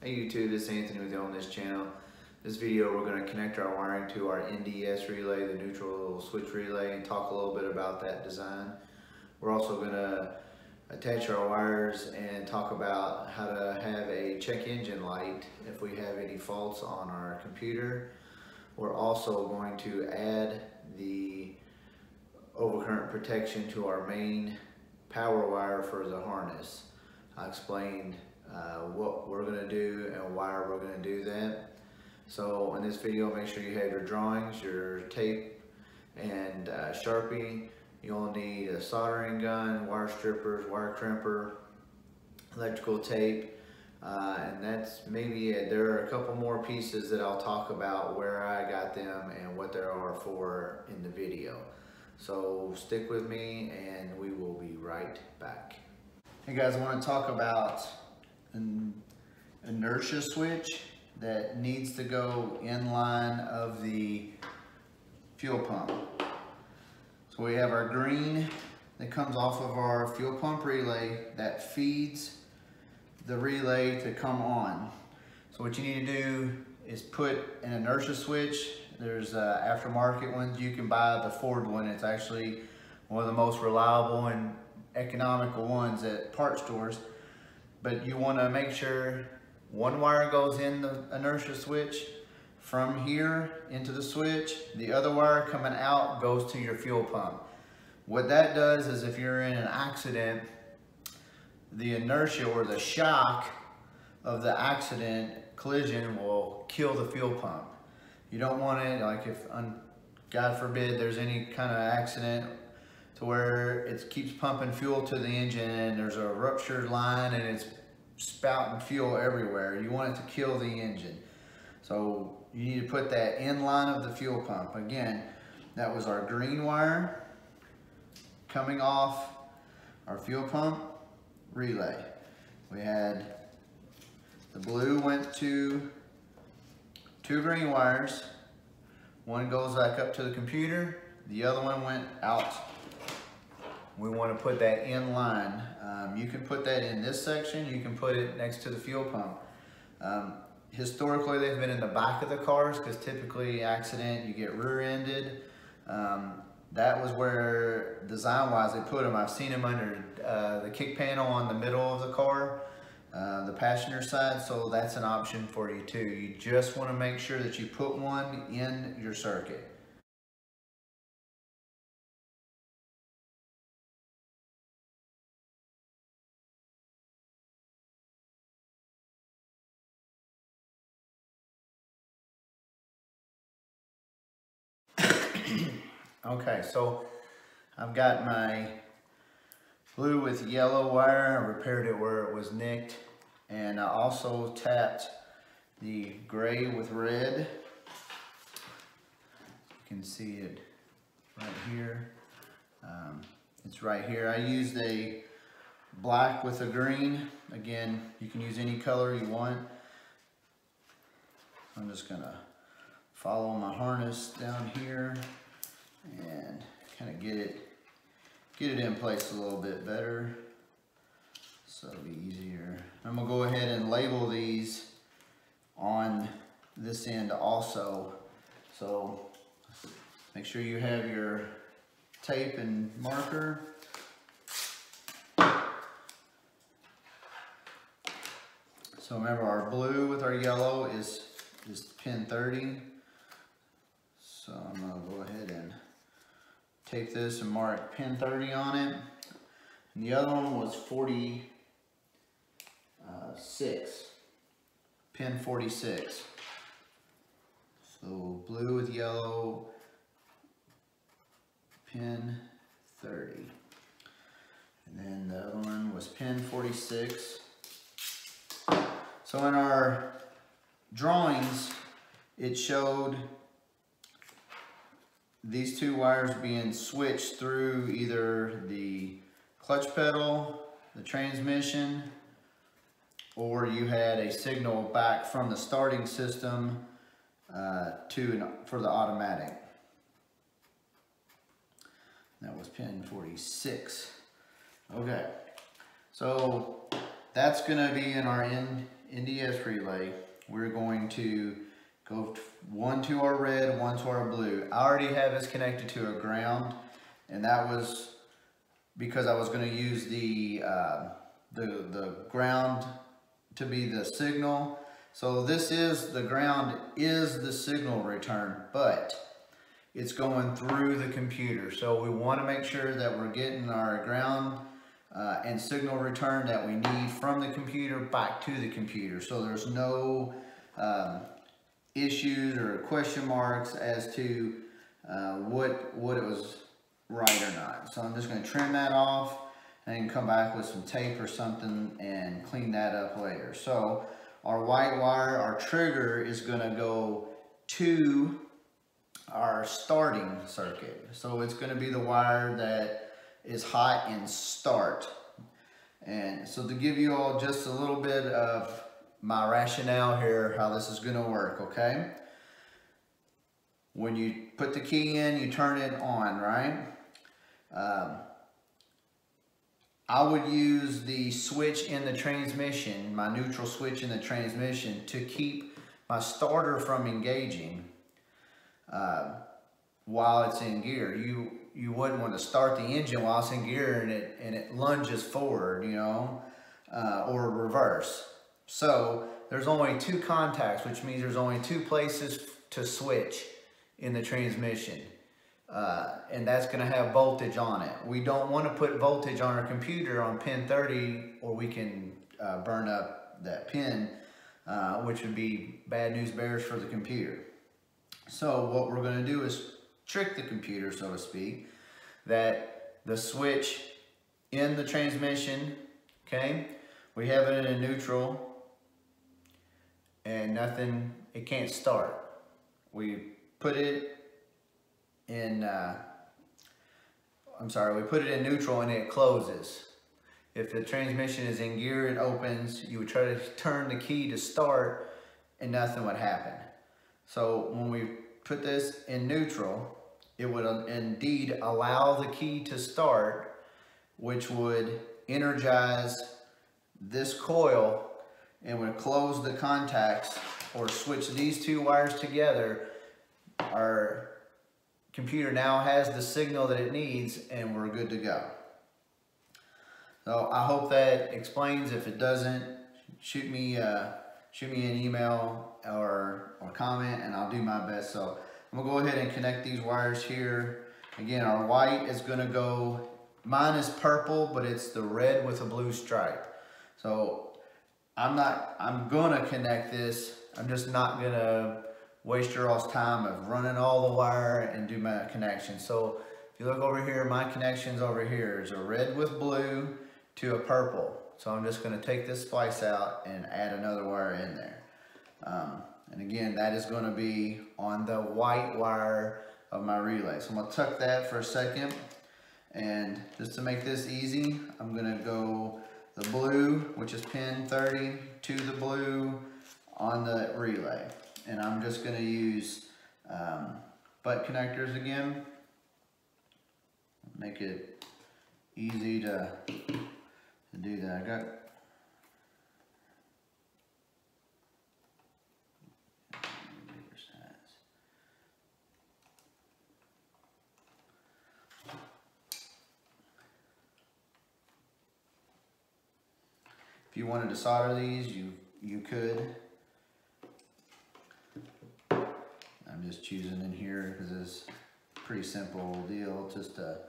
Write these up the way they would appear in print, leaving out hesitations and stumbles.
Hey YouTube, this is Anthony with you on this channel. This video we're going to connect our wiring to our NDS relay, the neutral switch relay, and talk a little bit about that design. We're also going to attach our wires and talk about how to have a check engine light if we have any faults on our computer. We're also going to add the overcurrent protection to our main power wire for the harness. I explained what we're going to do and why we're going to do that. So in this video, make sure you have your drawings, your tape, and Sharpie. You'll need a soldering gun, wire strippers, wire crimper, electrical tape, and that's maybe it. There are a couple more pieces that I'll talk about where I got them and what they are for in the video. So stick with me and we will be right back. Hey guys, I want to talk about an inertia switch that needs to go in line of the fuel pump. So we have our green that comes off of our fuel pump relay that feeds the relay to come on. So what you need to do is put an inertia switch. There's aftermarket ones. You can buy the Ford one. It's actually one of the most reliable and economical ones at part stores. But you want to make sure one wire goes in the inertia switch from here into the switch. The other wire coming out goes to your fuel pump. What that does is if you're in an accident, the inertia or the shock of the accident collision will kill the fuel pump. You don't want it, like if, God forbid, there's any kind of accident to where it keeps pumping fuel to the engine and there's a ruptured line and it's spouting fuel everywhere. You want it to kill the engine. So you need to put that in line of the fuel pump. Again, that was our green wire coming off our fuel pump relay. We had the blue went to two green wires. One goes back up to the computer. The other one went out. We want to put that in line. You can put that in this section. You can put it next to the fuel pump. Historically, they've been in the back of the cars because typically accident, you get rear-ended. That was where design-wise they put them. I've seen them under the kick panel on the middle of the car, the passenger side, so that's an option for you too. You just want to make sure that you put one in your circuit. Okay, so I've got my blue with yellow wire. I repaired it where it was nicked, and I also tapped the gray with red. You can see it right here. It's right here. I used a black with a green. Again, you can use any color you want. I'm just gonna follow my harness down here and kind of get it in place a little bit better, so it'll be easier. I'm gonna go ahead and label these on this end also. So make sure you have your tape and marker. So remember, our blue with our yellow is pin 30. So I'm gonna go ahead and take this and mark pin 30 on it. And the other one was 46, pin 46. So blue with yellow, pin 30. And then the other one was pin 46. So in our drawings, it showed these two wires being switched through either the clutch pedal, the transmission, or you had a signal back from the starting system for the automatic. That was pin 46. Okay, so that's gonna be in our NDS relay, we're going to go one to our red, one to our blue. I already have this connected to a ground, and that was because I was going to use the ground to be the signal. So this is, the ground is the signal return, but it's going through the computer. So we want to make sure that we're getting our ground and signal return that we need from the computer back to the computer. So there's no issues or question marks as to what it was right or not. So I'm just going to trim that off and come back with some tape or something and clean that up later. So our white wire, our trigger, is going to go to our starting circuit. So it's going to be the wire that is hot in start. And so to give you all just a little bit of my rationale here, how this is going to work, okay? When you put the key in, you turn it on, right? I would use the switch in the transmission, my neutral switch in the transmission, to keep my starter from engaging while it's in gear. You wouldn't want to start the engine while it's in gear and it lunges forward, you know, or reverse. So there's only two contacts, which means there's only two places to switch in the transmission. And that's going to have voltage on it. We don't want to put voltage on our computer on pin 30, or we can burn up that pin, which would be bad news bears for the computer. So what we're going to do is trick the computer, so to speak, that the switch in the transmission, okay, we have it in a neutral and nothing, it can't start. We put it in, we put it in neutral and it closes. If the transmission is in gear, it opens. You would try to turn the key to start and nothing would happen. So when we put this in neutral, it would indeed allow the key to start, which would energize this coil and would close the contacts or switch these two wires together. Our computer now has the signal that it needs and we're good to go. So I hope that explains. If it doesn't, shoot me an email or comment and I'll do my best. So I'm gonna go ahead and connect these wires here. Again, our white is gonna go, mine is purple, but it's the red with a blue stripe. So I'm gonna connect this. I'm just not gonna waste your all's time of running all the wire and do my connection. So if you look over here, my connections over here is a red with blue to a purple. So I'm just gonna take this splice out and add another wire in there. And again, that is gonna be on the white wire of my relay. So I'm gonna tuck that for a second. And just to make this easy, I'm gonna go the blue, which is pin 30, to the blue on the relay. And I'm just gonna use butt connectors again. Make it easy to do that. I got if you wanted to solder these, you could. I'm just choosing in here because it's a pretty simple deal. Just to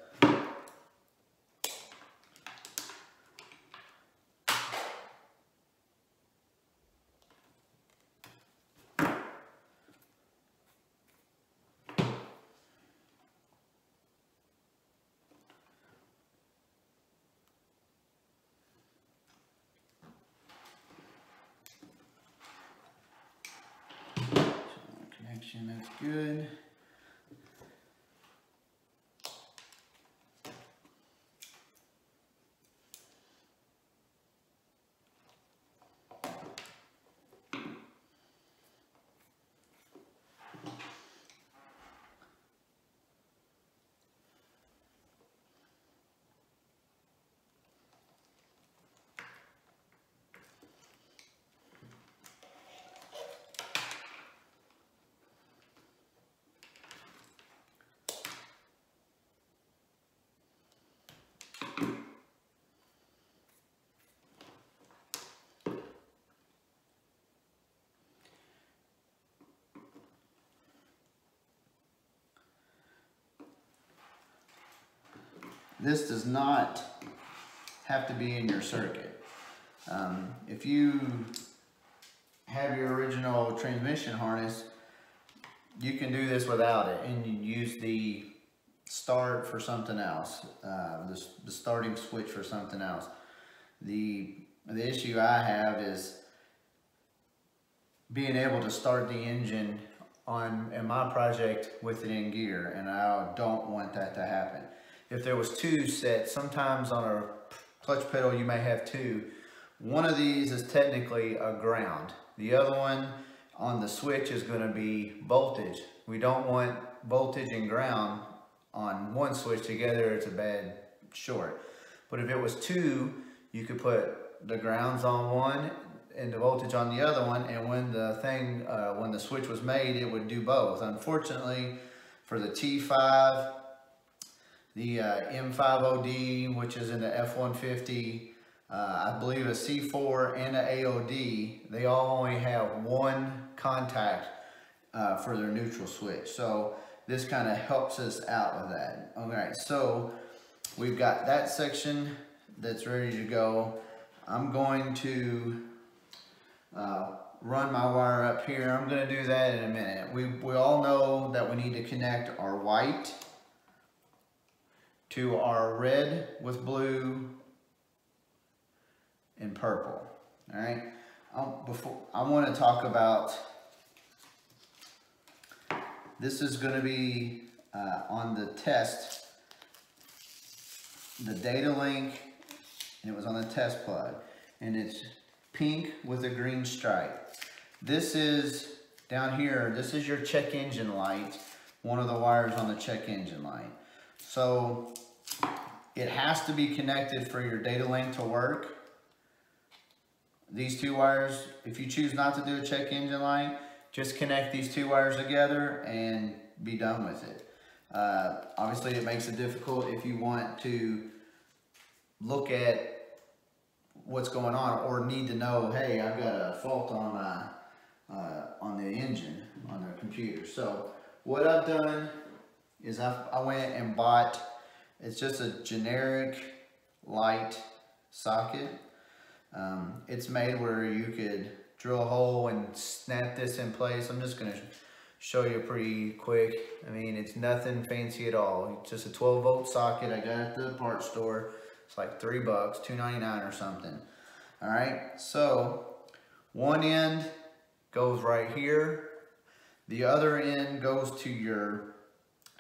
that's good. this does not have to be in your circuit. If you have your original transmission harness, you can do this without it, and you use the start for something else, the starting switch for something else. The issue I have is being able to start the engine in my project with it in gear, and I don't want that to happen. If there was two sets, sometimes on a clutch pedal you may have two. One of these is technically a ground. The other one on the switch is going to be voltage. We don't want voltage and ground on one switch together. It's a bad short. But if it was two, you could put the grounds on one and the voltage on the other one, and when the switch was made, it would do both. Unfortunately, for the T5, the M50D, which is in the F-150, I believe a C4 and a AOD, they all only have one contact for their neutral switch. So this kind of helps us out with that. Okay, so we've got that section that's ready to go. I'm going to run my wire up here. I'm going to do that in a minute. We all know that we need to connect our white to our red with blue and purple. All right. I want to talk about, this is going to be on the test, the data link, and it was on the test plug, and it's pink with a green stripe. This is down here, this is your check engine light, one of the wires on the check engine light. So it has to be connected for your data link to work. These two wires, if you choose not to do a check engine light, just connect these two wires together and be done with it. Obviously it makes it difficult if you want to look at what's going on or need to know, hey, I've got a fault on my on the engine, on the computer. So what I've done is I went and bought, it's just a generic light socket. It's made where you could drill a hole and snap this in place. I'm just going to show you pretty quick. I mean, it's nothing fancy at all. It's just a 12-volt socket I got at the parts store. It's like $3, $2.99 or something. All right, so one end goes right here. The other end goes to your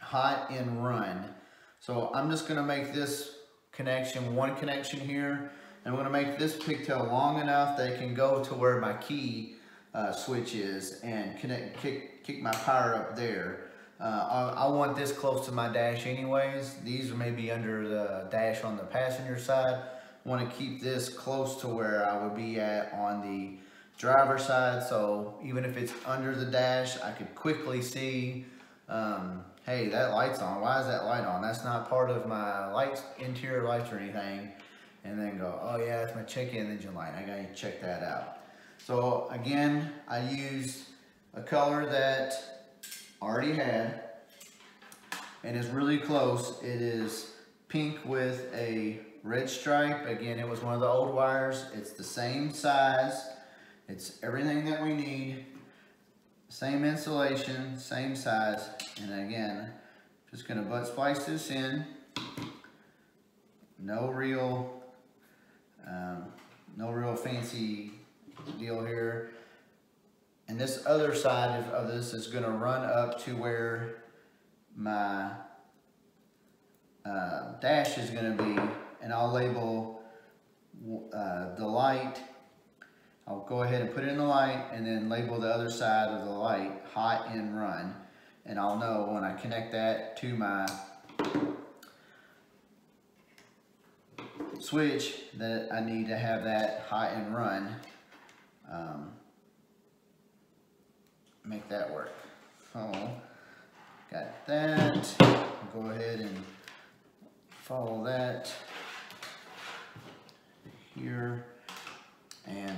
hot and run. So I'm just going to make this connection, one connection here. And I'm going to make this pigtail long enough that it can go to where my key switch is and kick my power up there. I want this close to my dash anyways. These are maybe under the dash on the passenger side. I want to keep this close to where I would be at on the driver's side. So even if it's under the dash, I could quickly see, hey, that light's on. Why is that light on? That's not part of my lights, interior lights or anything. And then go, oh yeah, it's my check engine light. I gotta check that out. So again, I used a color that I already had, and it's really close. It is pink with a red stripe. Again, it was one of the old wires. It's the same size. It's everything that we need. Same insulation, same size. And again, just gonna butt splice this in. No real fancy deal here. And this other side of this is going to run up to where my dash is going to be, and I'll label the light. I'll go ahead and put it in the light and then label the other side of the light hot and run, and I'll know when I connect that to my switch that I need to have that hot and run. Make that work. So got that. Go ahead and follow that here, and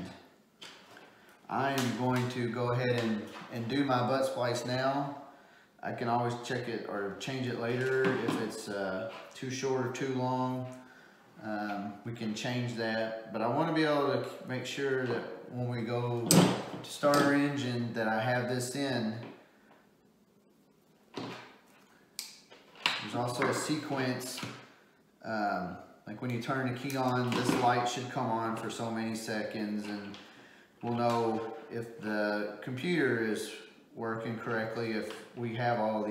I am going to go ahead and do my butt splice now. I can always check it or change it later if it's too short or too long. We can change that, but I want to be able to make sure that when we go to start our engine that I have this in. There's also a sequence, like when you turn the key on, this light should come on for so many seconds, and we'll know if the computer is working correctly if we have all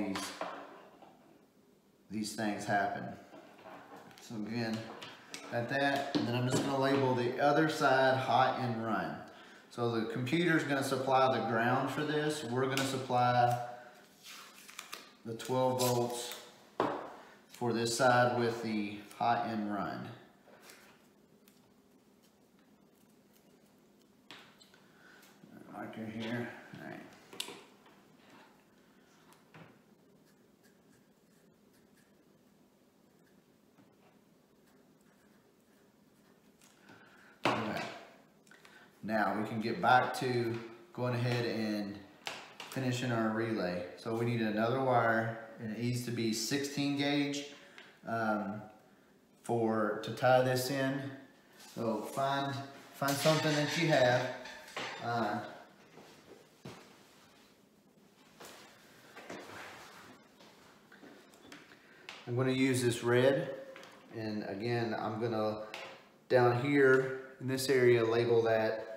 these things happen. So again, got that, and then I'm just going to label the other side hot and run. So the computer is going to supply the ground for this. We're going to supply the 12 volts for this side with the hot and run. Marker here. All right. Okay. Now we can get back to going ahead and finishing our relay. So we need another wire, and it needs to be 16 gauge to tie this in. So find something that you have. I'm going to use this red, and again I'm going to down here in this area label that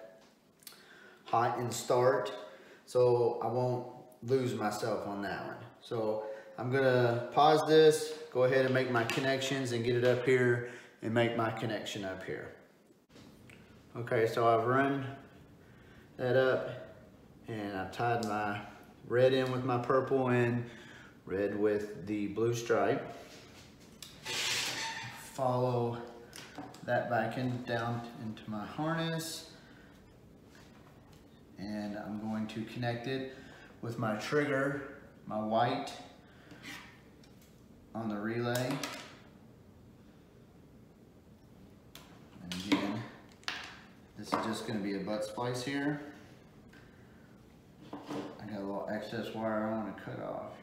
hot and start, so I won't lose myself on that one. So I'm gonna pause this, go ahead and make my connections and get it up here and make my connection up here. Okay, so I've run that up and I've tied my red in with my purple and red with the blue stripe. Follow that back down into my harness, and I'm going to connect it with my trigger, my white, on the relay. And again, this is just going to be a butt splice here. I got a little excess wire I want to cut off here.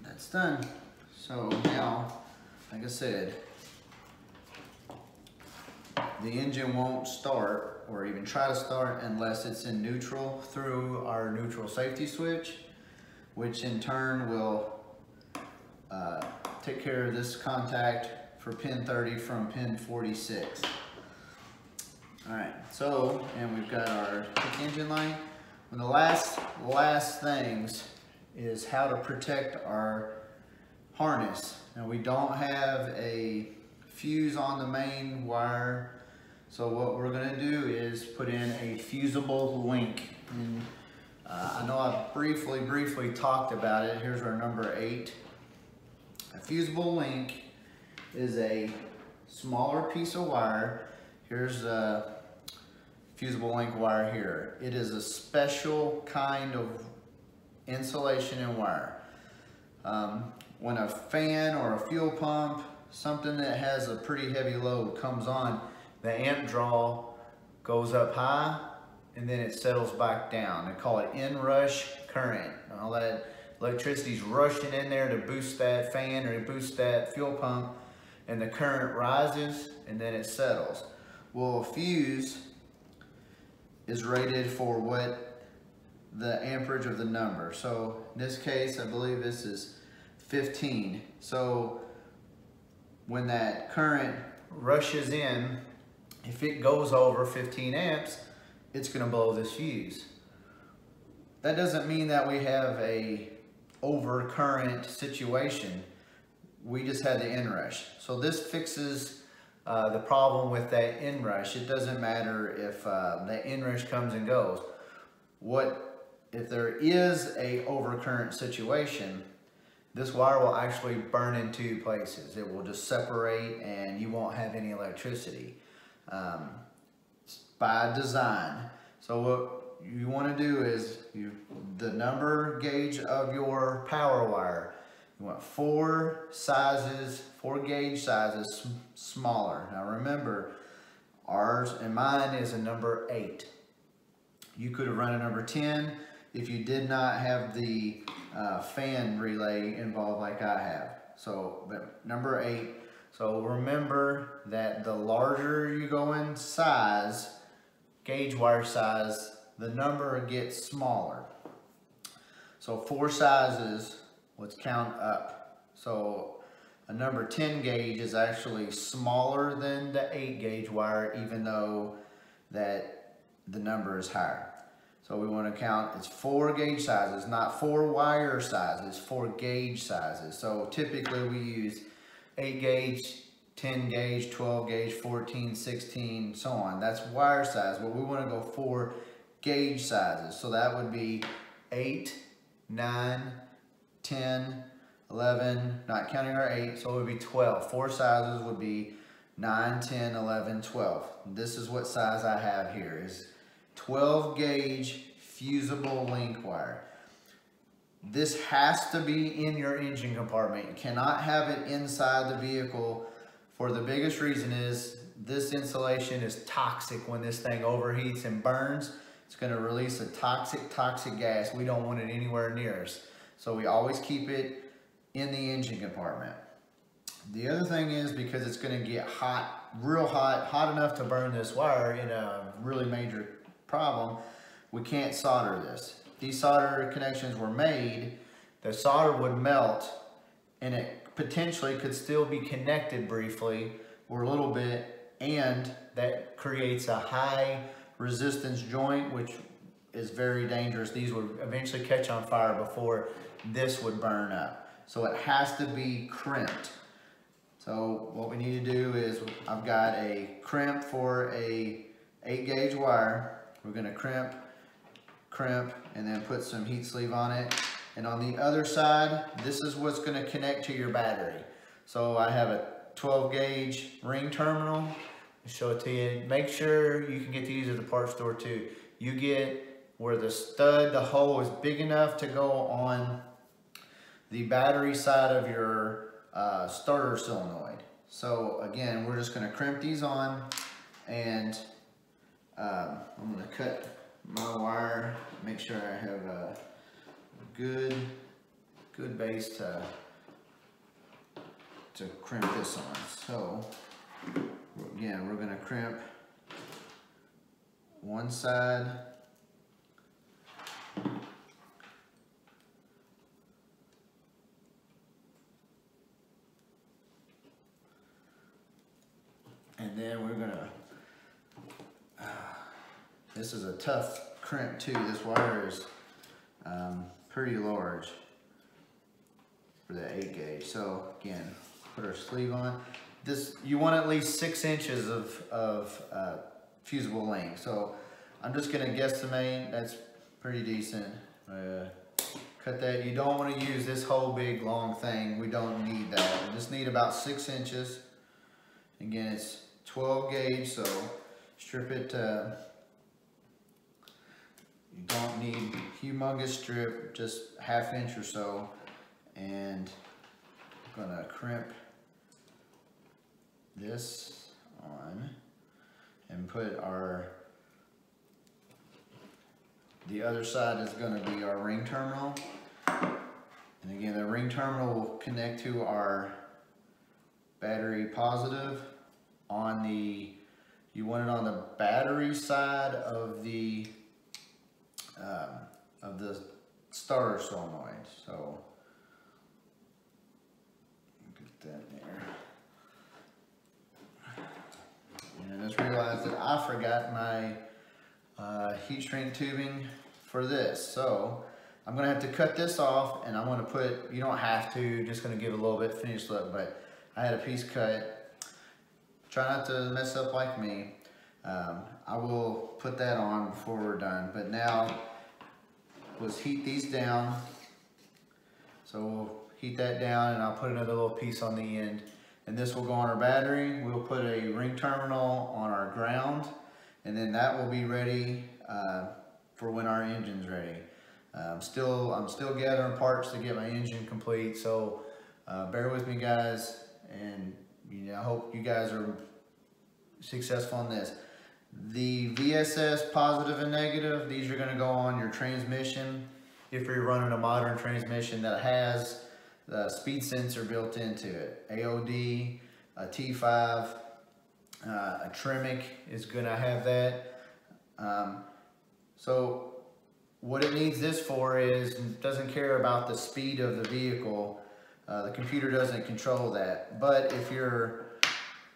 That's done. So now, like I said, the engine won't start or even try to start unless it's in neutral through our neutral safety switch, which in turn will take care of this contact for pin 30 from pin 46. All right, so, and we've got our engine light. And the last things is how to protect our harness. Now we don't have a fuse on the main wire, so what we're going to do is put in a fusible link. And I know I briefly talked about it. Here's our number 8. A fusible link is a smaller piece of wire. Here's a fusible link wire here. It is a special kind of insulation and wire. When a fan or a fuel pump, something that has a pretty heavy load comes on, the amp draw goes up high and then it settles back down. They call it inrush current. All that electricity's rushing in there to boost that fan or to boost that fuel pump, and the current rises and then it settles. Well, a fuse is rated for what the amperage of the number. So in this case, I believe this is 15. So when that current rushes in, if it goes over 15 amps, it's going to blow this fuse. That doesn't mean that we have a overcurrent situation. We just had the inrush. So this fixes the problem with that inrush. It doesn't matter if the inrush comes and goes. If there is a overcurrent situation, this wire will actually burn in 2 places. It will just separate and you won't have any electricity. by design. So what you want to do is the number gauge of your power wire, you want four gauge sizes smaller. Now remember, ours and mine is a number 8. You could have run a number 10 if you did not have the fan relay involved like I have. So but number 8. So remember that the larger you go in size, gauge wire size, the number gets smaller. So 4 sizes, let's count up. So a number 10 gauge is actually smaller than the 8 gauge wire, even though that the number is higher. So we want to count, it's 4 gauge sizes, not 4 wire sizes, 4 gauge sizes. So typically we use 8 gauge, 10 gauge, 12 gauge, 14, 16, so on. That's wire size, but we want to go 4 gauge sizes. So that would be 8, 9, 10, 11, not counting our 8, so it would be 12. 4 sizes would be 9, 10, 11, 12. This is what size I have here, is 12 gauge fusible link wire. This has to be in your engine compartment. You cannot have it inside the vehicle. For the biggest reason is this insulation is toxic. When this thing overheats and burns, it's going to release a toxic gas. We don't want it anywhere near us. So we always keep it in the engine compartment. The other thing is, because it's going to get hot, real hot enough to burn this wire in a really major problem, we can't solder this. These solder connections were made, the solder would melt, and it potentially could still be connected briefly or a little bit, and that creates a high resistance joint, which is very dangerous. These would eventually catch on fire before this would burn up. So it has to be crimped. So what we need to do is, I've got a crimp for a 8 gauge wire. We're going to crimp, and then put some heat sleeve on it. And on the other side, this is what's going to connect to your battery. So I have a 12 gauge ring terminal. I'll show it to you. Make sure you can get these at the parts store too. You get where the stud, the hole is big enough to go on the battery side of your starter solenoid. So again, we're just going to crimp these on, and I'm going to cut my wire, make sure I have a good base to crimp this on. So again, we're going to crimp one side, and then we're going to this is a tough crimp too. This wire is pretty large for the 8 gauge. So again, put our sleeve on. This, you want at least 6 inches of fusible length. So I'm just gonna guesstimate, that's pretty decent. Cut that. You don't want to use this whole big long thing. We don't need that. We just need about 6 inches. Again, it's 12 gauge, so strip it. You don't need humongous strip, just ½ inch or so. And I'm gonna crimp this on and put the other side is gonna be our ring terminal. And again, the ring terminal will connect to our battery positive on the, you want it on the battery side of the starter solenoid. So get that there. And I just realized that I forgot my heat shrink tubing for this. So I'm gonna have to cut this off, and I'm gonna put, you don't have to, just gonna give it a little bit finished look, but I had a piece cut. Try not to mess up like me. I will put that on before we're done, but now let's heat these down. So we'll heat that down, and I'll put another little piece on the end. and this will go on our battery. We'll put a ring terminal on our ground, and then that will be ready for when our engine's ready. I'm still gathering parts to get my engine complete, so bear with me, guys, and I hope you guys are successful on this. The VSS positive and negative, these are going to go on your transmission if you're running a modern transmission that has the speed sensor built into it. AOD, a T5, a Tremec is going to have that. So what it needs this for is, it doesn't care about the speed of the vehicle. The computer doesn't control that. But if you're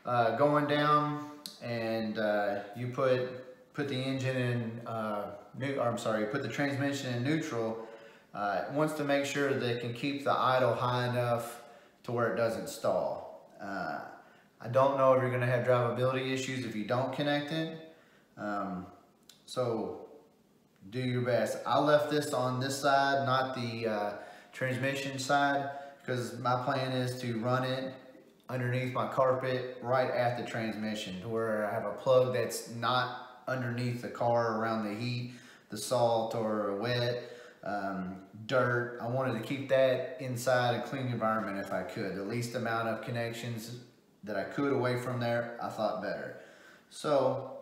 going down and you put the engine in, put the transmission in neutral, it wants to make sure that it can keep the idle high enough to where it doesn't stall. I don't know if you're going to have drivability issues if you don't connect it. So do your best. I left this on this side, not the transmission side, because my plan is to run it underneath my carpet right at the transmission, to where I have a plug that's not underneath the car around the heat, the salt, or wet, dirt. I wanted to keep that inside a clean environment if I could. The least amount of connections that I could away from there, I thought better. So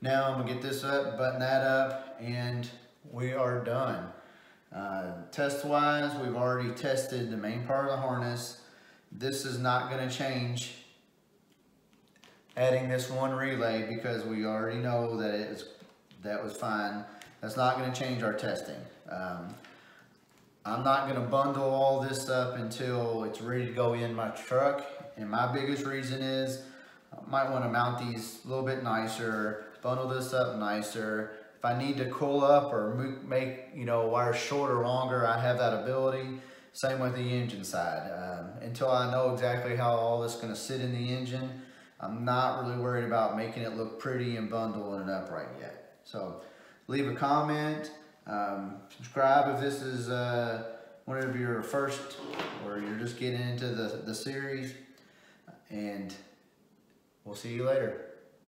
now I'm gonna get this up, button that up, and we are done. Test-wise, we've already tested the main part of the harness. This is not gonna change adding this one relay, because we already know that that was fine. That's not gonna change our testing. I'm not gonna bundle all this up until it's ready to go in my truck, and my biggest reason is I might want to mount these a little bit nicer, bundle this up nicer. If I need to cool up or make wires shorter, longer, I have that ability. Same with the engine side. Until I know exactly how all this is going to sit in the engine, I'm not really worried about making it look pretty and bundling it up right yet. So leave a comment, subscribe if this is one of your first, or you're just getting into the series, and we'll see you later.